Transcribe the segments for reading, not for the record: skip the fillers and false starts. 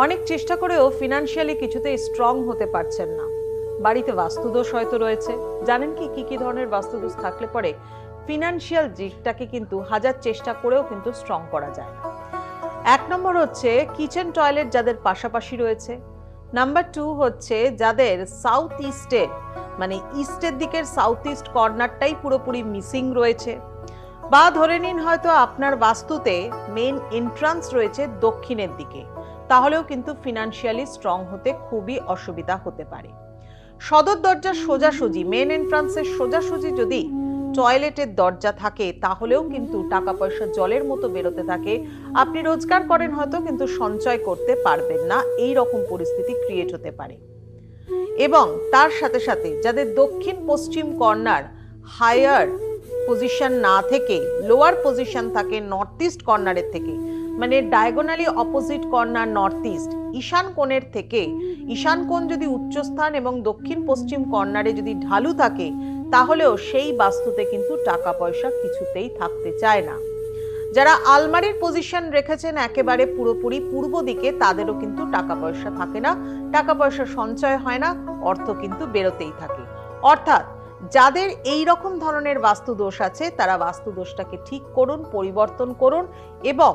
অনেক চেষ্টা করেও ফিনান্সিয়ালি কিছুতেই স্ট্রং হতে পারছেন না। বাড়িতে বাস্তুদোষ হয়তো রয়েছে। জানেন কি কি ধরনের বাস্তুদোষ থাকলে পরে ফিনান্সিয়াল দিকটাকে কিন্তু হাজার চেষ্টা করেও কিন্তু স্ট্রং করা যায় না। 1 নম্বর হচ্ছে কিচেন টয়লেট যাদের পাশাপাশি রয়েছে। নাম্বার 2 হচ্ছে যাদের সাউথ ইস্টের মানে ইস্টের দিকের সাউথ ইস্ট কর্নারটাই পুরোপুরি মিসিং রয়েছে, বা ধরে নিন হয়তো আপনার বাস্তুতে মেন এন্ট্রান্স রয়েছে দক্ষিণের দিকে, তাহলেও কিন্তু ফিনান্সিয়ালি স্ট্রং হতে খুবই অসুবিধা হতে পারে। সদর দরজার সোজাসুজি মেন এন্ট্রান্সের সোজাসুজি যদি টয়লেটের দরজা থাকে তাহলেও কিন্তু টাকা পয়সা জলের মতো বেরোতে থাকে। আপনি রোজগার করেন হয়তো, কিন্তু সঞ্চয় করতে পারবেন না, এই রকম পরিস্থিতি ক্রিয়েট হতে পারে। এবং তার সাথে সাথে যাদের দক্ষিণ পশ্চিম কর্নার হায়ার পজিশন না থেকে লোয়ার পজিশন থাকে নর্থ ইস্ট কর্নারের থেকে, মানে diagonally opposite corner north east, ঈশান কোণের থেকে ঈশান কোণ যদি উচ্চস্থান এবং দক্ষিণ পশ্চিম কর্নারে যদি ঢালু থাকে, তাহলেও সেই বাস্তুতে কিন্তু টাকা পয়সা কিছুতেই থাকতে চায় না। যারা আলমারির পজিশন রেখেছেন একেবারে পুরোপুরি পূর্ব দিকে, তাদেরও কিন্তু টাকা পয়সা থাকে না, টাকা পয়সা সঞ্চয় হয় না, অর্থ কিন্তু বেরোতেই থাকে। অর্থাৎ যাদের এই রকম ধরনের বাস্তুদোষ আছে তারা বাস্তুদোষটাকে ঠিক করুন, পরিবর্তন করুন এবং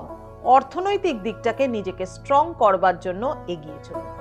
অর্থনৈতিক দিকটাকে নিজেকে স্ট্রং করবার জন্য এগিয়ে চলুন।